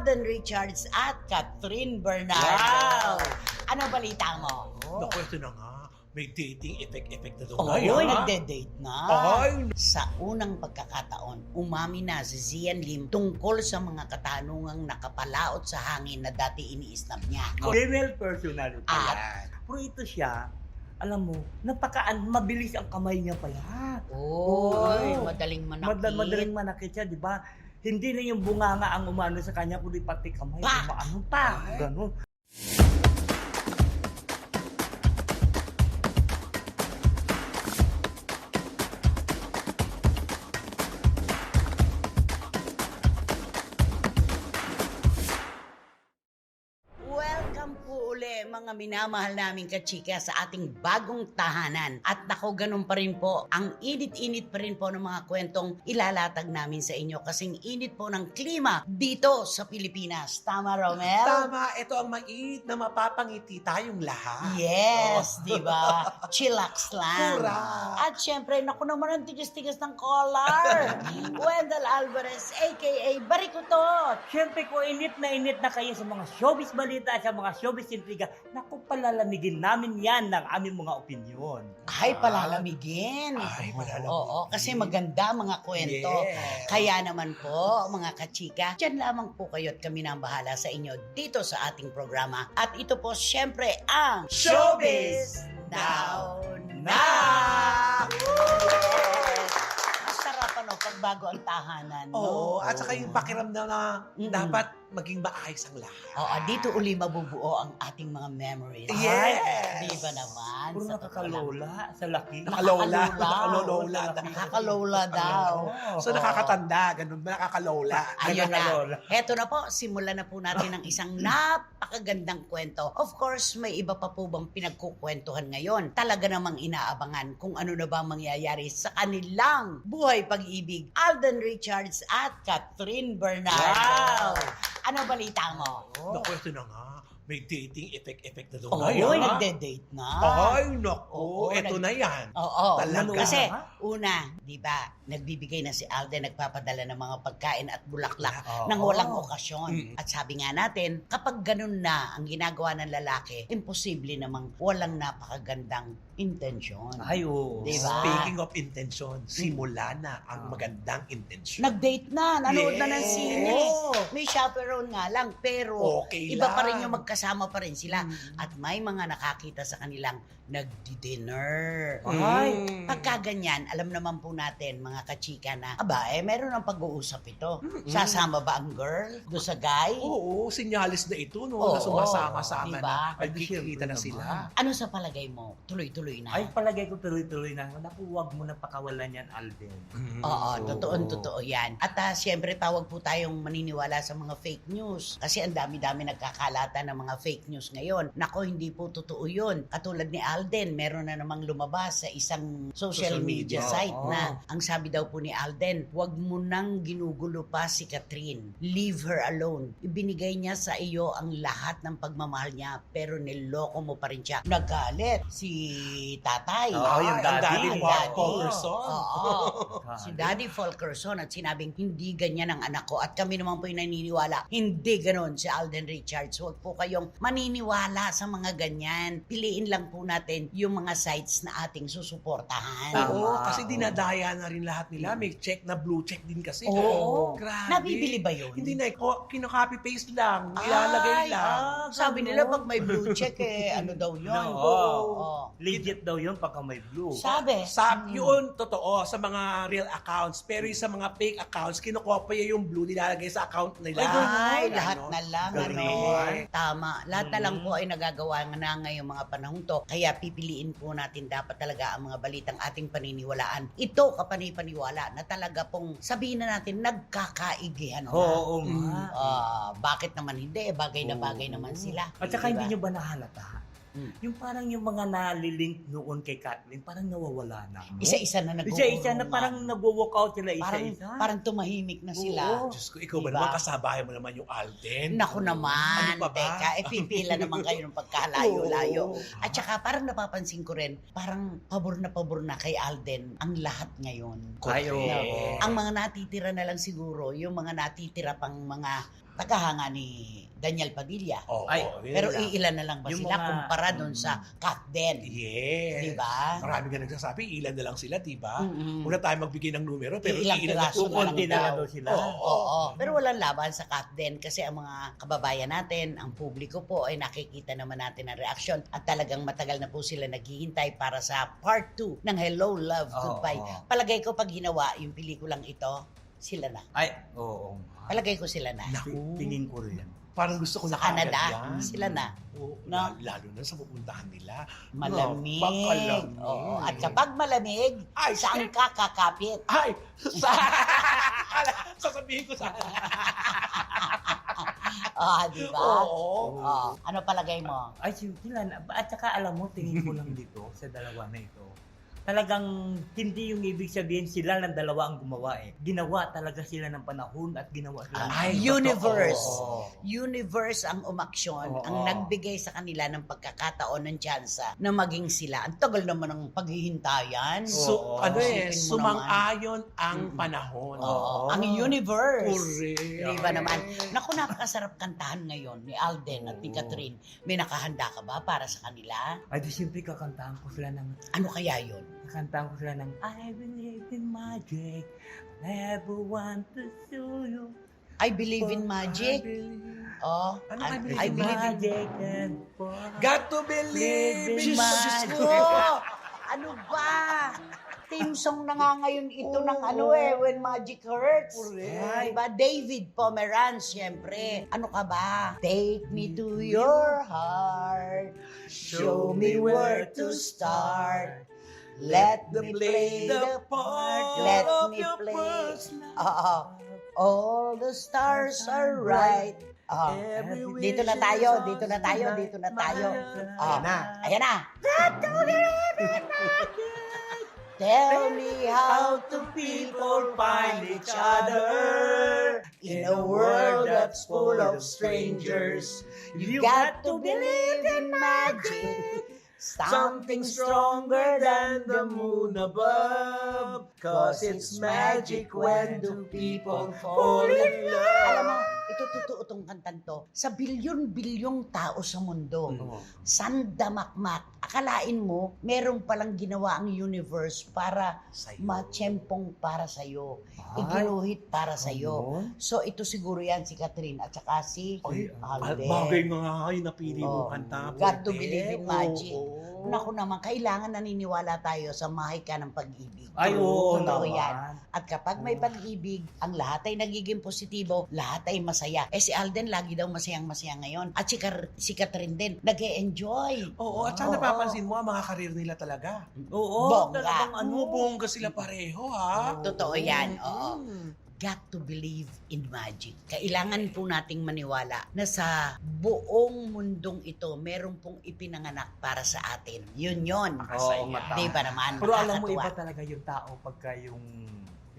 Alden Richards at Catherine Bernardo. Wow! Ano balita mo? Naku, ito na nga. May dating effect na doon. Oo, nagde-date na. Ay! Sa unang pagkakataon, umami na si Zian Lim tungkol sa mga katanungang nakapalaot sa hangin na dati iniisnap niya. Female personality At- yan. Pero ito siya, alam mo, mabilis ang kamay niya pala. Oy, Oo. madaling manakit. Madaling manakit siya, di ba? Hindi na yung bunganga ang umano sa kanya, kundi pati kamay. Pa! Ano pa? Ganun. Welcome po uli mga minamahal naming kachika sa ating bagong tahanan. At nako, ganun pa rin po, ang init-init pa rin po ng mga kwentong ilalatag namin sa inyo kasing init po ng klima dito sa Pilipinas. Tama, Romel? Tama, ito ang mainit na mapapangiti tayong lahat. Yes, di ba? Chillax lang. Correct. At syempre, naku naman ang tigas-tigas ng collar. Wendell Alvarez, aka Barikutot. Siyempre kung init na kayo sa mga showbiz balita, sa mga showbiz intriga, naku, palalamigin namin yan ng aming mga opinyon. Ay, palalamigin. Ay, palalamigin. Oo, kasi maganda mga kwento. Yes. Kaya naman po, mga kachika, dyan lamang po kayo at kami na ang bahala sa inyo dito sa ating programa. At ito po, syempre, ang Showbiz Now Na! Masarap ano, pag bago ang tahanan. No? Oo, at saka yung pakiramdam na Mm-mm. dapat maging maayos ang lahat. Oo, dito uli mabubuo ang ating mga memories. Yes! Di ba naman? Puro Sa totoo lang. nakakalola sa laki. Nakalola. Nakakalola. Nakakalola. Nakakalola daw. So nakakatanda, ganun ba? Nakakalola. Ayun na. Nakakalola. Heto na po, simulan na po natin ang isang napakagandang kwento. Of course, may iba pa po bang pinagkukwentuhan ngayon. Talaga namang inaabangan kung ano na ba mangyayari sa kanilang buhay pag-ibig. Alden Richards at Catherine Bernardo. Wow! Ano balita mo? Naku, ito na nga. May dating effect na doon. Oo, Ay, nagde-date na. Ay, naku. Oo, Ito na yan. Oo, Talaga. kasi una, di ba, nagbibigay na si Alden, nagpapadala ng mga pagkain at bulaklak Oo. nang walang okasyon. Mm. At sabi nga natin, kapag ganun na ang ginagawa ng lalaki, imposible namang walang napakagandang intensyon. Ay, oo. Di ba? Speaking of intention, simula na ang magandang intention. Nag-date na, nanood na ng Yes. sine. May chaperone nga lang, pero Okay iba pa lang. rin yung magkasama pa rin sila. At may mga nakakita sa kanilang nagdi-dinner. Ay, Pagka ganyan, alam naman po natin, mga kachika na, aba, meron ng pag-uusap ito. Sasama ba ang girl do sa guy? Oo, sinyalis na ito, no? Oo. Na sumasama-sama Diba? na. Ay, Nagkikita na siyempre sila. naman. Ano sa palagay mo? Tuloy-tuloy na? ay palagay ko tuloy-tuloy na. Naku, huwag mo na pakawalan yan, Alden. Oo, Oo. totoo yan. At siyempre, tawag po tayong maniniwala sa mga fake news. Kasi ang dami-dami nagkakalata ng mga fake news ngayon. Nako, hindi po totoo yun. Katulad ni Alden, meron na namang lumabas sa isang social media media. site Oo. na ang sabi daw po ni Alden, wag mo nang ginugulo pa si Catherine. Leave her alone. Ibinigay niya sa iyo ang lahat ng pagmamahal niya, pero niloko mo pa rin siya. Nagalit si tatay. Oo, yung Ang daddy. daddy, Daddy. Fulkerson. Oo. Si Daddy Fulkerson at sinabing hindi ganyan ang anak ko at kami naman po yung naniniwala. Hindi ganon si Alden Richards. Huwag po kayong maniniwala sa mga ganyan. Piliin lang po natin yung mga sites na ating susuportahan. Tama. Oo, kasi dinadaya na rin lahat nila. May check na blue check din kasi. Oo. Grabe. Nabibili ba yun? Hindi na, kino-copy-paste lang. Ilalagay lang. Sabi nila pag may blue check ano daw yun. No. Oo. Legit daw yun pagka may blue. Sabi. Yun, totoo, sa mga real accounts. Pero yung sa mga fake accounts, kinokopya yung blue, nilalagay sa account nila. Ay, Ganon. lahat na lang, Galing. Tama. Lahat na lang po ay nagagawa na ngayong mga panahon to. Kaya pipiliin po natin dapat talaga ang mga balitang ating paniniwalaan. Ito, kapanipaniwala, na talaga pong sabihin na natin, nagkakaigihan na. Oo nga. Bakit naman hindi? Bagay na bagay naman sila. At saka Diba? hindi nyo ba nahalata? Yung parang yung mga nalilink noon kay Kathleen, parang nawawala na. No? Isa-isa na nag Isa-isa na parang nag-walk out sila parang, isa-isa. parang tumahimik na sila. Oo. Diyos ko, ikaw ba Diba? naman, kasabahay mo naman yung Alden? Naku naman, Ano pa ba? teka, pipila naman kayo ng pagkalayo-layo. Oo. At saka parang napapansin ko rin, parang pabor na kay Alden ang lahat ngayon. Ay, oo. Ang mga natitira na lang siguro, yung mga natitira pang mga tagahanga ni Daniel Padilla. Oo, Ay, yun Pero lang. iilan na lang ba Yung sila mga- kumpara doon sa Kat Den? Yes. Diba? Marami nga nagsasabi, ilan na lang sila, diba? Mm-mm. Una tayo magbigay ng numero, pero Ilang ilan na piraso po. na lang Kukunti na lang daw. daw sila. Oo. Pero walang laban sa Kat Den kasi ang mga kababayan natin, ang publiko po ay nakikita naman natin ang reaksyon at talagang matagal na po sila naghihintay para sa part 2 ng Hello, Love, Goodbye. Oo. Palagay ko pag ginawa yung pelikulang ito, sila na. Ay, oo. Palagay ko sila na. Naku. Tingin ko rin. Parang gusto ko Sa na kaagad Canada, yan. sila na. Oo, No? lalo na sa pupuntahan nila. Malamig. Napakalamig. Oo. At kapag malamig, Ay, saan ka kakapit? Ay! Sasabihin ko sana. Di ba? Oo. Ano palagay mo? Ay, sila na. At saka alam mo, tingin ko lang dito sa dalawa na ito. Talagang hindi yung ibig sabihin sila ng dalawa ang gumawa eh. Ginawa talaga sila ng panahon at ginawa sila ng Ay, Universe. Oo. Universe ang umaksyon, Oo. ang nagbigay sa kanila ng pagkakataon ng tsansa na maging sila. Ang tagal naman ng paghihintayan. Oo. Ano Isipin eh, mo sumang-ayon ang Mm-mm. panahon. Oo. Ang universe. Correct. Di ba naman? Naku, napakasarap kantahan ngayon ni Alden at ni Catherine. May nakahanda ka ba para sa kanila? Ay, di siyempre kakantahan ko sila ng Ano kaya yun? kakantahan ko sila ng I believe in magic, never want to show you. I believe in magic. Oh, Ano I I believe I in believe in magic and Got to believe in Believe in Diyos magic. ko! Ano ba? Theme song na nga ngayon ito ng ano eh, When Magic Hurts. Correct. Diba? David Pomeranz, syempre. Ano ka ba? Take me to your heart. Show me where to start. Let me play the part. Let me play. All the stars are right. Dito na tayo, dito na tayo, dito na tayo. Ayan na. Tell me how do people find each other in a world that's full of strangers. You got to believe in magic, something stronger than the moon above. Cause it's magic when do people fall in love. Alam mo, ito totoo tong kantan to. Sa bilyon-bilyong tao sa mundo, sandamakmak, akalain mo, meron palang ginawa ang universe para matsyempong para sa'yo. Iginuhit para sa'yo. So, ito siguro yan si Catherine at saka si Ay, Alden. bagay nga yung napili mo Oh, kanta. got to Puti. believe in magic. Oo. Naku naman, kailangan naniniwala tayo sa mahika ng pag-ibig. Ay, oo, Totoo naman. yan. At kapag may pag-ibig, ang lahat ay nagiging positibo, lahat ay masaya. Eh si Alden lagi daw masayang-masaya ngayon. At si Catherine din, nag-e-enjoy. Oo, at saka napapansin mo ang mga karir nila talaga. Oo, Bongga. talagang ano. Bongga sila pareho, ha? Totoo yan, oo. Mm. Got to believe in magic. Kailangan po nating maniwala na sa buong mundong ito, meron pong ipinanganak para sa atin. Yun yun. Makasaya. Oo, mata. Di ba naman? Pero alam mo, Nakakatuwa. iba talaga yung tao pagka yung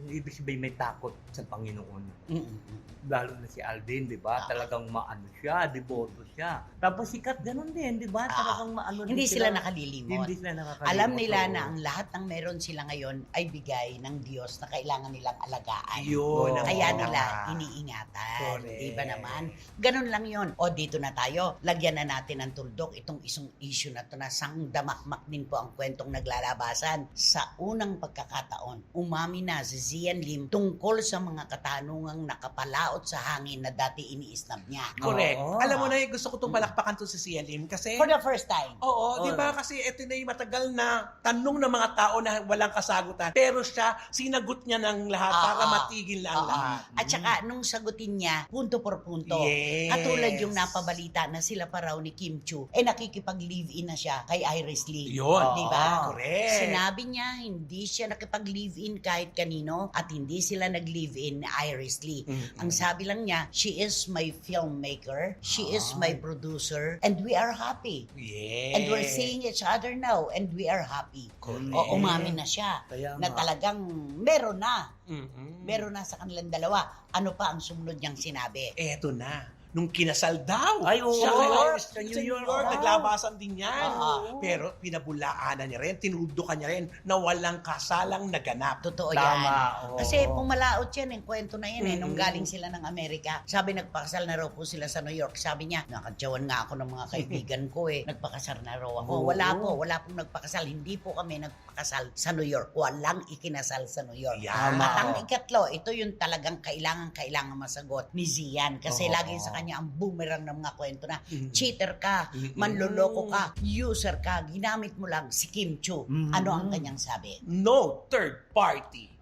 ibig sabihin may takot sa Panginoon. Mm-mm. Lalo na si Alden, di ba? Ah. Talagang maano siya, deboto siya. Tapos si Kat, ganun din, di ba? Talagang maano Hindi din sila nakalilimot. Hindi sila nakakalimot. Alam nila oo. na ang lahat ng meron sila ngayon ay bigay ng Diyos na kailangan nilang alagaan. Yun. Oo. ang Kaya tama. nila iniingatan. Correct. Di ba naman? Ganun lang yon. O dito na tayo. Lagyan na natin ng tuldok itong isang issue na to na sangdamakmak din po ang kwentong naglalabasan. Sa unang pagkakataon, umami na si Zian Lim tungkol sa mga katanungang nakapalaot sa hangin na dati iniisnab niya. Correct. Oo. Alam mo na, gusto ko itong palakpakan to si CLM kasi... For the first time. Oo, di ba? Kasi ito na yung matagal na tanong ng mga tao na walang kasagutan. Pero siya, sinagot niya ng lahat para Oo. matigil na ang Oo. lahat. At saka, nung sagutin niya, punto por punto. Yes. Katulad yung napabalita na sila pa raw ni Kim Chu, nakikipag-live-in na siya kay Iris Lee. Yun. Di ba? Correct. Sinabi niya, hindi siya nakipag-live-in kahit kanino at hindi sila nag-live-in ni Iris Lee. Ang sabi lang niya, she is my filmmaker, she is my producer, and we are happy. Yes. And we're seeing each other now, and we are happy. Correct. O umamin na siya Kaya na nga. talagang meron na. Mm-mm. Meron na sa kanilang dalawa. Ano pa ang sumunod niyang sinabi? Eto na. nung kinasal daw. Ay, oo. Siya kay Iris Sa sa New New York. York, Oo. naglabasan din yan. Oo. Pero pinabulaanan niya rin, tinuldukan niya rin na walang kasalang naganap. Totoo Tama, yan. oo. Kasi pumalaot yan, yung kwento na yan nung Mm-mm. galing sila ng Amerika. Sabi nagpakasal na raw po sila sa New York. Sabi niya, nakadyawan nga ako ng mga kaibigan ko nagpakasal na raw ako. Oo. Wala pong nagpakasal. Hindi po kami nagpakasal sa New York. Walang ikinasal sa New York. Yan. Tama. At ang ikatlo, ito yung talagang kailangan masagot ni Zian. Kasi Oo. lagi sa kanya ang boomerang ng mga kwento na Mm. cheater ka, Mm-mm. manloloko ka, user ka, ginamit mo lang si Kim Chu. Mm. Ano ang kanyang sabi? No third party.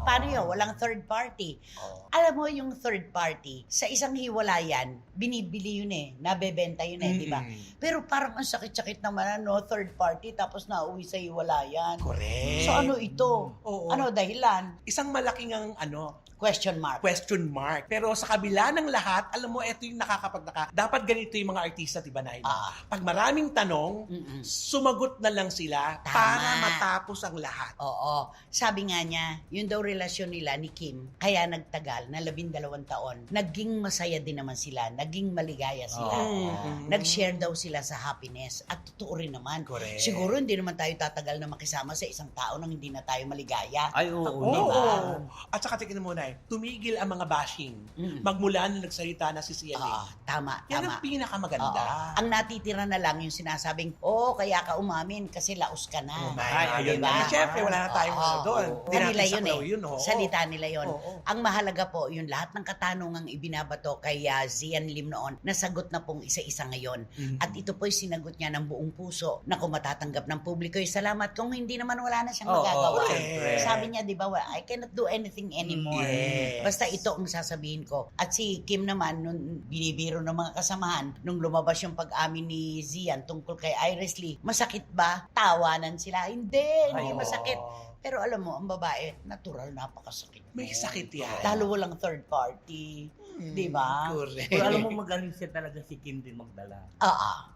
Paano yun? Walang third party. Alam mo yung third party, sa isang hiwalayan, binibili yun nabebenta yun di ba? Mm-mm. Pero parang ang sakit-sakit naman third party tapos nauwi sa hiwalayan. Correct. So ano ito? Oo. Ano dahilan? Isang malaking ang Question mark. question mark. Pero sa kabila ng lahat, alam mo, ito yung nakakapagtaka. Dapat ganito yung mga artista, diba, Naila? Pag maraming tanong, Mm-mm. sumagot na lang sila Tama. para matapos ang lahat. Oo. Sabi nga niya, yun daw relasyon nila ni Kim, kaya nagtagal na 12 taon. Naging masaya din naman sila. Naging maligaya sila. Mm. Nag-share daw sila sa happiness. At totoo rin naman. Correct. Siguro hindi naman tayo tatagal na makisama sa isang tao nang hindi na tayo maligaya. Ay, oo. Oo. diba? At saka tingnan mo na tumigil ang mga bashing. Mm. Magmula na nagsalita na si Sian Lim. Tama, Yan tama. ang pinakamaganda. Oo. Ang natitira na lang yung sinasabing, kaya ka umamin kasi laos ka na. Oh my Ay, God. ayun Diba? na. Siyempre, wala na tayong Oo. doon. Oo. Hindi natin Kanila yun saklaw yun. Oo. Salita nila yun. Oo. Ang mahalaga po, yung lahat ng katanungang ibinabato kay Zian Lim noon, nasagot na pong isa-isa ngayon. Mhm. At ito po'y sinagot niya ng buong puso na kung matatanggap ng publiko yung salamat. Kung hindi naman wala na siyang Oo, magagawa. correct. Sabi niya, di ba, I cannot do anything anymore. Yes. Basta ito ang sasabihin ko. At si Kim naman, nung binibiro ng mga kasamahan, nung lumabas yung pag-amin ni Zian tungkol kay Iris Lee, masakit ba? Tawanan sila. Hindi Ay, masakit. oo. Pero alam mo, ang babae, natural, napakasakit. May sakit yan. Lalo walang third party. Di ba? Correct. Pero alam mo, magaling siya talaga si Kim din magdala.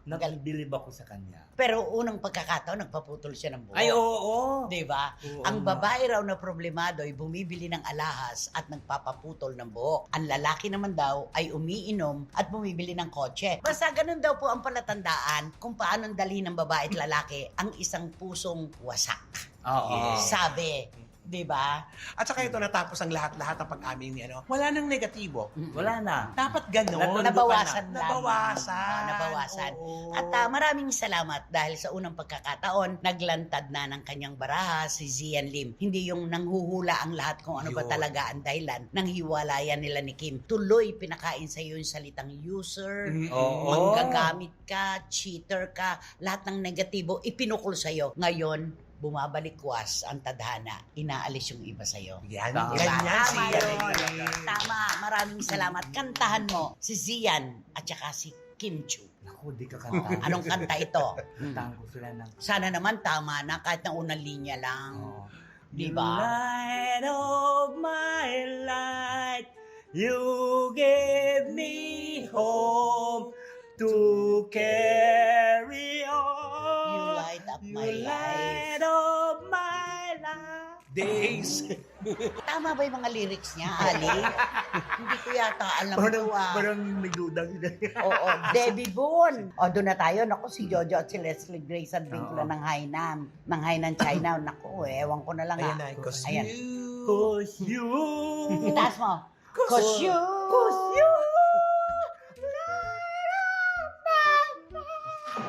Magaling. Nag-believe ako sa kanya. Pero unang pagkakataon, nagpaputol siya ng buhok. Ay, oo. Di ba? Oo Ang nga. babae raw na problemado ay bumibili ng alahas at nagpapaputol ng buhok. Ang lalaki naman daw ay umiinom at bumibili ng kotse. Basta ganun daw po ang palatandaan kung paano dali ng babae at lalaki ang isang pusong wasak. Oo. Sabi, di ba? At saka ito, natapos ang lahat-lahat ng pag-amin niya. Wala nang negatibo. Wala na. Dapat gano'n. Nabawasan lang. Nabawasan. Nabawasan. Oo. At maraming salamat dahil sa unang pagkakataon, naglantad na ng kanyang baraha si Zian Lim. Hindi yung nanghuhula ang lahat kung ano ba Yun. talaga ang dahilan ng hiwalayan nila ni Kim. Tuloy pinakain sa iyo yung salitang user, Oo. manggagamit ka, cheater ka, lahat ng negatibo ipinukol sa iyo. Ngayon, bumabalik-was ang tadhana, inaalis yung iba sa iyo. Yan. Tama. Ganyan Tama siya. yun. Tama, maraming salamat. Kantahan mo si Zian at saka si Kim Chu. Naku, di ka kanta. Anong kanta ito? Kantahan ko sila ng... Sana naman tama na kahit na unang linya lang. Oh. Di You ba? light of my light, you gave me hope to carry on. You light up You my life. light up my life. Days. Tama ba yung mga lyrics niya, Ali? Hindi ko yata alam ito Parang may duda sila. Oo, Debbie Boone. O, doon na tayo. Naku, si Jojo at si Leslie Grace at Vincula Oo. ng Hainan. Ng Hainan, China. Naku, ewan ko na lang. Ayan na, cause Ayan. you. Cause you. Itaas mo. Cause you. Cause you.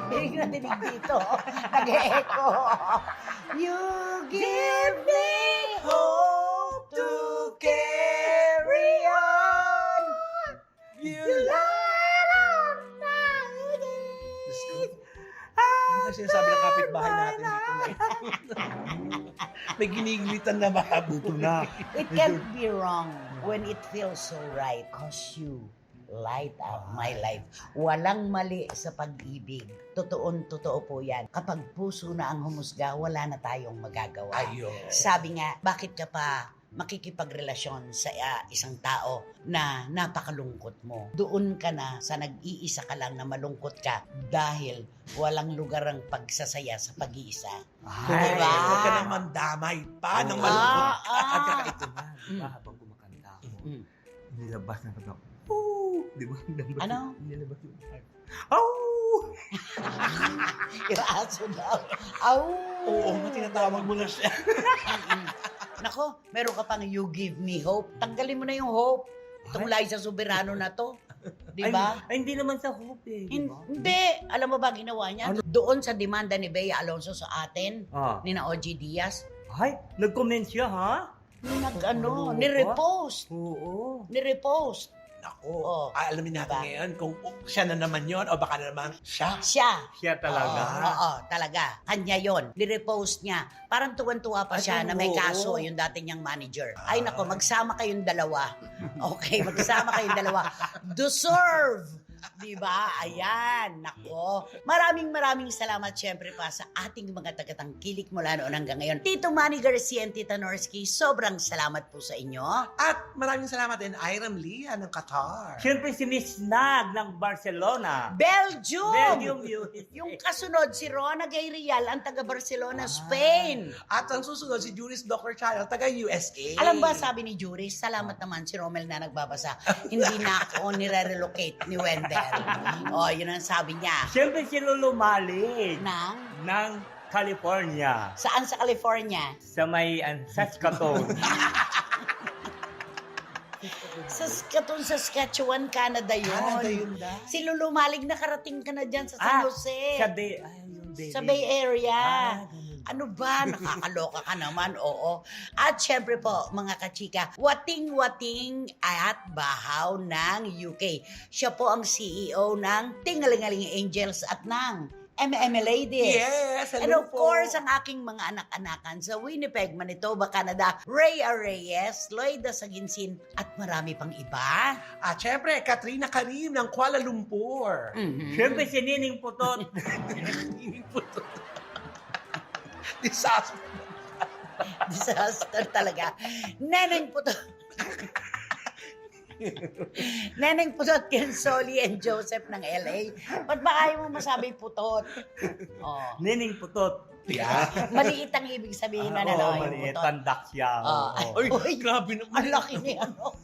Hindi na dinig dito. Nag-echo. You give me hope to carry on. You light up my Diyos ko. days. Ano kasi sinasabi ng kapitbahay natin dito ngayon? May giniglitan na mahabuto na. It can't be wrong when it feels so right cause you light up my life. Walang mali sa pag-ibig. Totoo po yan. Kapag puso na ang humusga, wala na tayong magagawa. Ayun. Sabi nga, bakit ka pa makikipagrelasyon sa isang tao na napakalungkot mo? Doon ka na sa nag-iisa ka lang na malungkot ka dahil walang lugar ang pagsasaya sa pag-iisa. Ay, Diba? Huwag ka naman damay pa ng malungkot ka. At saka ito na, Mm. habang kumakanta ako, Mm. nilabas na ito. Ooh, Di ba? Ano? Nilabas yung oh! Yung aso daw. Aw! Oo, tinatawag mo na siya. Nako, meron ka pang you give me hope. Tanggalin mo na yung hope. Tungulay sa soberano na to. Di ba? Ay, hindi naman sa hope eh. Di ba? Hindi. Alam mo ba ginawa niya? Doon sa demanda ni Bea Alonso sa atin, Ah. ni na OG Diaz, Ay, nag-comment siya ha? nirepost. Oo. Nirepost. Ako, Oo. alamin natin Diba? ngayon kung siya na naman yon o baka na naman siya. Siya. Siya talaga. Oo, talaga. Kanya yon. Nirepost niya. Parang tuwan-tuwa pa Ay, siya na may oo. kaso yung dati niyang manager. Ay nako, magsama kayong dalawa. Okay, magsama kayong dalawa. Deserve! Diba? Ayan, nako. Maraming salamat syempre pa sa ating mga tagatangkilik mula noon hanggang ngayon. Tito Manny Garcia and Tita Norsky, sobrang salamat po sa inyo. At maraming salamat din, Iram Lia ng Qatar. Siyempre si Miss Nag ng Barcelona. Belgium! Belgium USA. Yung kasunod, si Rona Gairial, ang taga Barcelona, Spain. At ang susunod, si Juris Dr. Child, taga USA. Alam ba, sabi ni Juris, salamat naman si Romel na nagbabasa. Hindi na ako nire-relocate ni Wendell. O, yun ang sabi niya. Siyempre si Lolo Mali Nang, ng California. saan sa California? Sa may Saskatoon. Saskatchewan, Canada yun. Canada yun da. Si Lulu Malig, nakarating ka na dyan sa San Jose. Sa Bay, ay, yung Bay. Sa Bay Area. ganun. Ano ba? Nakakaloka ka naman, oo. At syempre po, mga kachika, wating-wating at bahaw ng UK. Siya po ang CEO ng Tingalingaling Angels at ng Ladies. Yes, And hello of course, ang aking mga anak-anakan sa Winnipeg, Manitoba, Canada, Rhea Reyes, Loida Saginsin, at marami pang iba. At syempre, Katrina Karim ng Kuala Lumpur. Mhm. Siyempre si Nining Putot. Disaster. Disaster talaga. Neneng Putot. Neneng Putot, Kensoli and Joseph ng LA. Ba't ba ayaw mo masabi Putot? Oh. Nining Putot. Yeah. Maliit ang ibig sabihin na Oo, yung maliit. Putot. Tandak siya. Ah. Oo. Uy, grabe naman. Ang laki ni ano.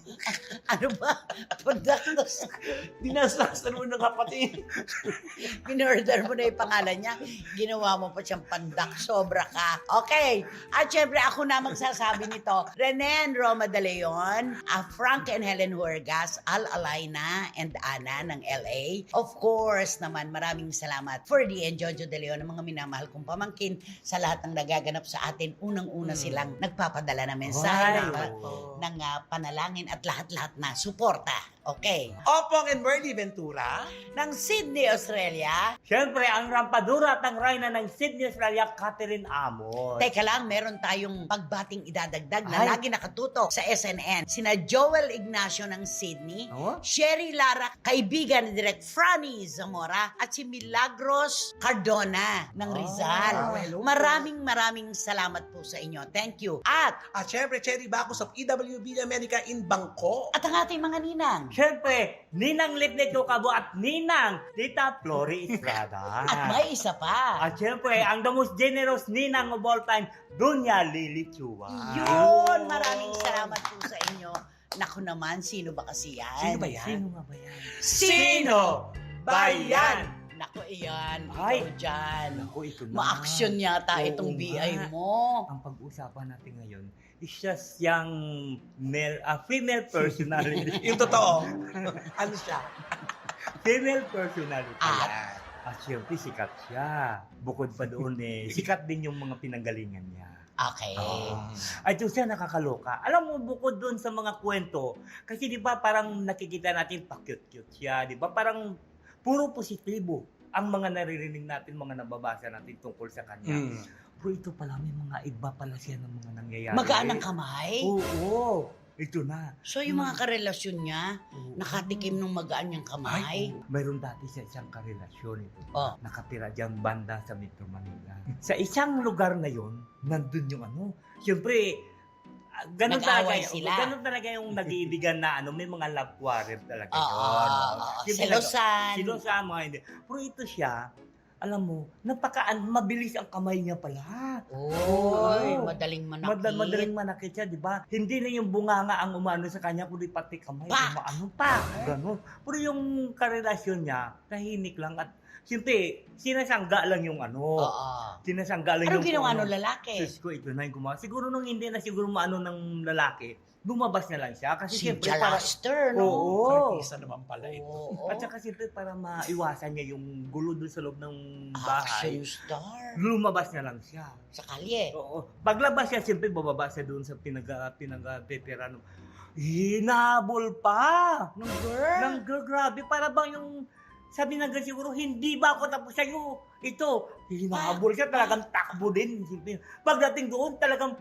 Ano ba? Pandatos. Dinasasan mo ng kapatid. Pinorder mo na yung pangalan niya. Ginawa mo pa siyang pandak. Sobra ka. Okay. At syempre, ako na magsasabi nito. Renen Roma de Leon, Frank and Helen Huergas, Al Alaina, and Ana ng LA. Of course naman, maraming salamat for the Jojo de Leon, ang mga minamahal kong pamangkin sa lahat ng nagaganap sa atin. Unang-una silang nagpapadala ng mensahe, Ay, ng panalangin at lahat-lahat na suporta. Okay. Opong and Merly Ventura. Ng Sydney, Australia. Siyempre, ang rampadura at ang reyna ng Sydney, Australia, Catherine Amos. Teka lang, meron tayong pagbating idadagdag na Ay. lagi nakatutok sa SNN. Sina Joel Ignacio ng Sydney, Oh? Sherry Lara, kaibigan ni Direk Franny Zamora, at si Milagros Cardona ng Rizal. hello po. Maraming salamat po sa inyo. Thank you. At Syempre, Cherry Bacos of EWB America in Bangkok. ang ating mga ninang. Siyempre, Ninang Litnet Kabo at Ninang Tita Flori Estrada. At may isa pa. At siyempre, ang the most generous Ninang of all time, Dunya Lily Chua. Yun, maraming salamat po sa inyo. Naku naman, sino ba kasi yan? Sino ba yan? Sino nga ba yan? Sino ba yan? Naku, iyan. Ay. Ikaw dyan. Ako, ito na. Ma-action yata Oo itong nga. BI mo. Ang pag-usapan natin ngayon is just yung female personality. Yung totoo. Ano siya? Female personality. Ah. At syempre, sikat siya. Bukod pa doon sikat din yung mga pinanggalingan niya. Okay. Ay, ito siya nakakaloka. Alam mo, bukod doon sa mga kwento, kasi di ba parang nakikita natin pa-cute-cute siya, di ba? Parang puro positibo ang mga naririnig natin, mga nababasa natin tungkol sa kanya. Pero ito pala, may mga iba pala siya ng mga nangyayari. Magaan ang kamay? Oo, ito na. So yung mga karelasyon niya, Oo. nakatikim ng magaan niyang kamay? Mayroon dati sa isang karelasyon ito. Oh. Nakatira dyan banda sa Metro Manila. Sa isang lugar na yon, nandun yung siyempre, ganun Nag-away talaga, sila. ganun talaga yung nag-iibigan na may mga love quarrel talaga Oo. yun. Siyempre, Selosan. Silosan, mga hindi. Pero ito siya, alam mo, mabilis ang kamay niya pala. Oy, Oo. madaling manakit. Madaling manakit siya, di ba? Hindi na yung bunganga ang umano sa kanya, kundi pati kamay. Pa! Umaano pa. Ganun. Pero yung karelasyon niya, tahimik lang at siyempre, sinasangga lang yung ano. Oo. Sinasangga lang Anong yung ginawa ano. ng lalaki? Sus ko, ito na yung gumawa. Siguro nung hindi na siguro maano ng lalaki, lumabas na lang siya. Kasi Si siyempre para... Jalaster, no? Oo. Artista naman pala ito. Oo. At saka siyempre para maiwasan niya yung gulo doon sa loob ng Action bahay, star. lumabas na lang siya. Sa kalye. Oo. Paglabas siya, siyempre bababa siya doon sa pinag-peperano. Hinabol pa! Nung girl. Grabe, para bang yung sabi na siguro, hindi ba ako tapos sa'yo? Ito, hinabol siya, talagang takbo din. Siyempre, pagdating doon, talagang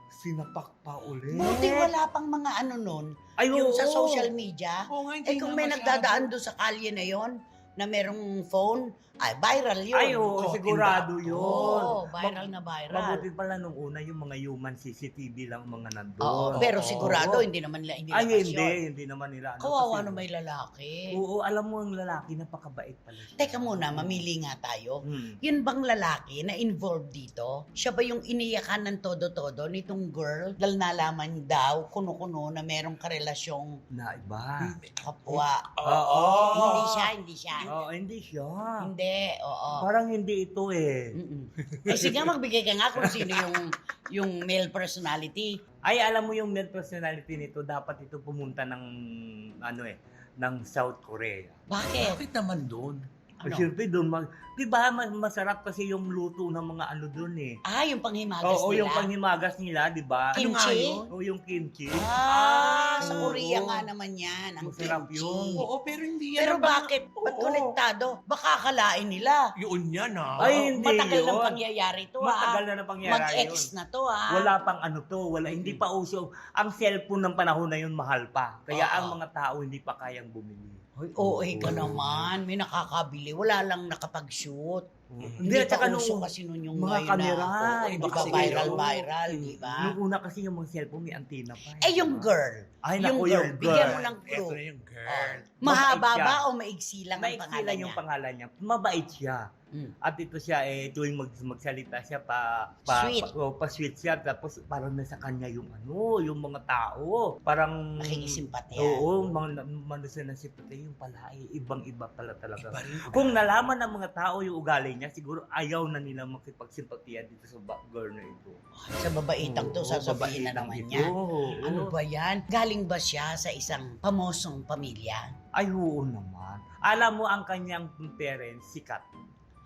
sinapak pa ulit. Buti wala pang mga ano nun. Ay, Yung oo. sa social media. Oo nga, hindi Eh kung nga may masyado. nagdadaan doon sa kalye na yon na merong phone, ay viral yun. Ay, oo, Oo, sigurado iba. yun. Oo, viral na viral. Mabuti pala nung una yung mga human CCTV lang mga nandun. Oo, pero Oo. sigurado hindi naman nila hindi Ay, labas hindi. yun. Hindi naman nila. Kawawa kasi- na may lalaki. Oo, alam mo ang lalaki, napakabait pala siya. Teka muna, mamili nga tayo. Hmm. Yun bang lalaki na involved dito? Siya ba yung iniyakan ng todo-todo nitong girl? Dahil nalaman daw, kuno-kuno na merong karelasyong Na iba. kapwa. Oo. Hindi siya, hindi siya. Oo, hindi siya. Hindi, oo. Parang hindi ito eh. Mm-mm. Eh sige, magbigay ka nga kung sino yung male personality. Ay, alam mo yung male personality nito, dapat ito pumunta ng, ng South Korea. Bakit? Bakit naman doon? Ano? Siyempre doon, di ba masarap kasi yung luto ng mga ano doon eh. Ah, yung panghimagas Oo, nila. yung panghimagas nila, di ba? Kimchi? Ano nga yun? Oo, yung kimchi. Sa Oo. Korea nga naman yan, ang Masarap kimchi. yun. Oo, pero hindi yan. Pero naman- bakit? Ba't Oo. konektado? Baka akalain nila. Yun yan ah. Ay, hindi Matagal yun. ng pangyayari to Matagal ha. na pangyayari Mag-ex yun. na to ha. Wala pang ano to, hindi pa uso. Ang cellphone ng panahon na yun mahal pa. Kaya Oo. ang mga tao hindi pa kayang bumili. Oo, ka naman. May nakakabili. Wala lang nakapag-shoot. Hindi at pa saka uso nung kasi nun yung mga ngayon kamera, na, oo, hindi di pa ba kasi viral, ngayon. viral, di ba? Nung una kasi yung mga cellphone may antenna pa. Eh, yung girl. Ay, yung naku, girl. yung Bigyan girl. mo ng clue. Ito na yung girl. Mahaba Mabait ba siya. o maigsi lang ang Maiksi pangalan lang yung niya? pangalan niya. Mabait siya. Mm. At ito siya, tuwing magsalita siya, Sweet. pa-sweet siya. Tapos parang nasa kanya yung yung mga tao. Parang... Nakikisimpatya. Oo, mga manusin na simpatya yung pala, ibang-iba pala talaga. Iba rin. Kung nalaman ng mga tao yung ugali niya, siguro ayaw na nila makipagsimpatiya dito sa girl na ito. Sa babaitang to, Oo, sasabihin na babaitang naman ito. niya. Oo. Ano ba yan? Galing ba siya sa isang pamosong pamilya? Ay, oo naman. Alam mo, ang kanyang parents, sikat.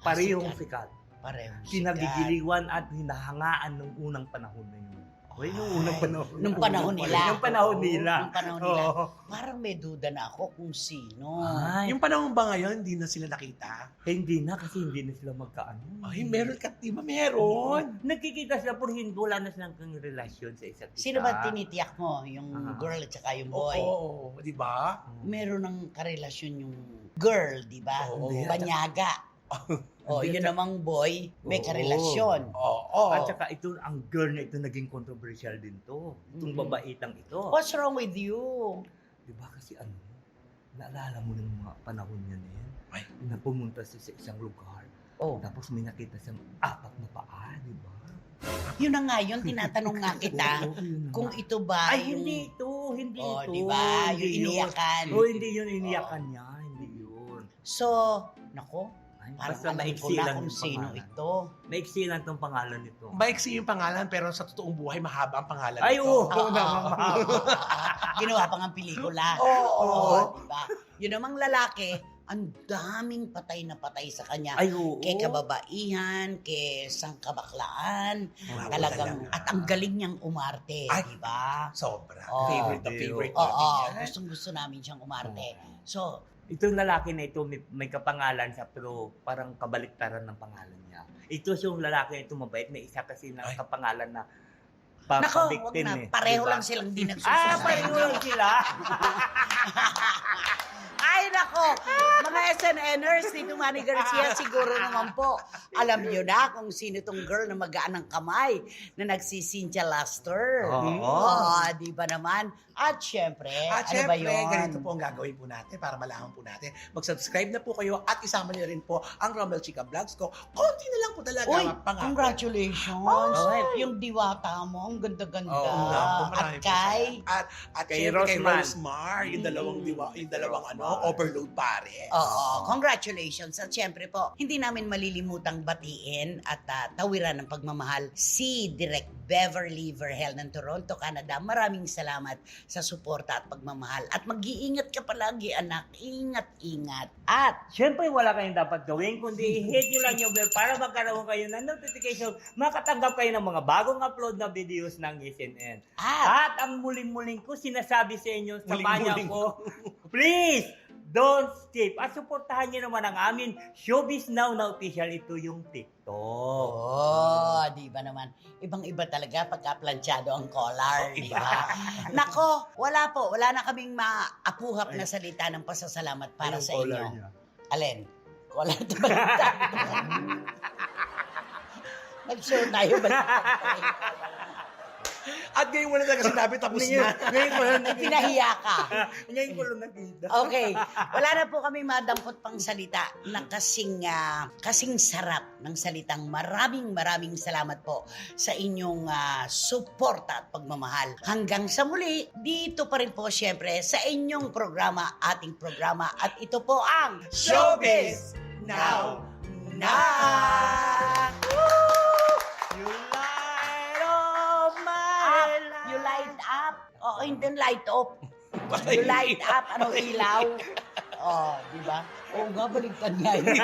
Parehong sikat. Pareho sikat. Pinagigiliwan at hinahangaan nung unang panahon na yun. Oy, nung unang Ay, panahon. nung panahon nila. Nung panahon Oo, nila. nung panahon nila. Oo. Parang may duda na ako kung sino. Ay, Yung panahon ba ngayon, hindi na sila nakita? hindi na kasi hindi na sila magkaano. Ay, meron ka, di ba meron? Nagkikita sila pero hindi wala na silang kang relasyon sa isa't isa. Sino ba tinitiyak mo? Yung Ah. girl at saka yung Oo, boy? di ba? Meron ng karelasyon yung girl, di ba? Oo. Banyaga. O, Hindi, yun namang boy, may Oo. karelasyon. Oo. At saka ito, ang girl na ito naging controversial din to. Itong Mhm. babaitang ito. What's wrong with you? Di ba kasi naalala mo ng mga panahon niya na yan? Ay. Na pumunta siya sa isang lugar. Oh, Tapos may nakita siya 4 na paa, di ba? yun na nga yun, tinatanong nga kita Oo, yun na kung nga. ito ba Ay, yung... hindi ito, hindi Oh, ito. di ba? Hindi Yung yun. iniyakan. Oh, hindi yun iniyakan niya, hindi yun. So, nako, Ay, parang basta alam ko maiksi na lang kung yung sino pangalan. ito. Maiksi lang tong pangalan nito. Maiksi yung pangalan, pero sa totoong buhay, mahaba ang pangalan Ay, nito. oo. Oo, naman, mahaba. Ginawa pa ng pelikula. Oo. Diba? Yun namang lalaki, ang daming patay na patay sa kanya. Ay, oo. Kay kababaihan, kay sangkabaklaan, Mahaba talagang, talaga. at ang galing niyang umarte, Ay. di ba? Sobra. Oo. Favorite na favorite Oo, natin yan. gustong gusto namin siyang umarte. So, Itong lalaki na ito, may kapangalan siya, pero parang kabaliktaran ng pangalan niya. Ito yung lalaki na ito mabait, may isa kasi na Ay. kapangalan na nako, wag victim na, eh. pareho Diba? lang silang di nagsusunod. Pareho lang sila. Ay, nako! Mga SNNers, Tito Manny Garcia, siguro naman po, Alam niyo na kung sino tong girl na magaan ng kamay na nagsisincha Laster. Oo. Di ba naman? At syempre, At ano ba syempre, yun? ganito po ang gagawin po natin para malaman po natin. Mag-subscribe na po kayo at isama niyo rin po ang Romel Chica Vlogs ko. Konti na lang po talaga. Uy, pangako. congratulations! Oh. Yung diwata mo, ang ganda-ganda. Oo, naku, At marami po kay... At Kay syempre kay Rosmar. Rosmar, yung dalawang overload pare. Oo, congratulations. At syempre po, hindi namin malilimutang batiin at tawiran ng pagmamahal si Direk Beverly Verhel ng Toronto, Canada. Maraming salamat sa suporta at pagmamahal. At mag-iingat ka palagi, anak. Ingat-ingat. At Siyempre, wala kayong dapat gawin, kundi hit nyo lang yung bell para magkaroon kayo ng notification, makatanggap kayo ng mga bagong upload na videos ng SNN. At ang muling-muling ko sinasabi sa inyo, samahan Muling-muling. ko, please, don't skip. At suportahan nyo naman ang amin, Showbiz Now na official, ito yung TikTok. di ba naman? Ibang-iba talaga pagka planchado ang collar, di ba? Iba. Nako, wala po. Wala na kaming maapuhap na salita ng pasasalamat para Yung sa collar inyo. niya. Alin? Wala ito ba? Nag-show tayo ba? At ngayon mo na talaga sinabi, tapos na. Ngayon ko lang Pinahiya ka. Ngayon ko lang nakita. Okay. Wala na po kami madampot pang salita na kasing sarap ng salitang maraming salamat po sa inyong suporta at pagmamahal. Hanggang sa muli, dito pa rin po syempre sa inyong programa, ating programa. At ito po ang Showbiz Now na! You light up my life. You light up. Oo, hindi light up. You light up. Ano ilaw? Oh, di ba? Oo nga, baliktad nga yun.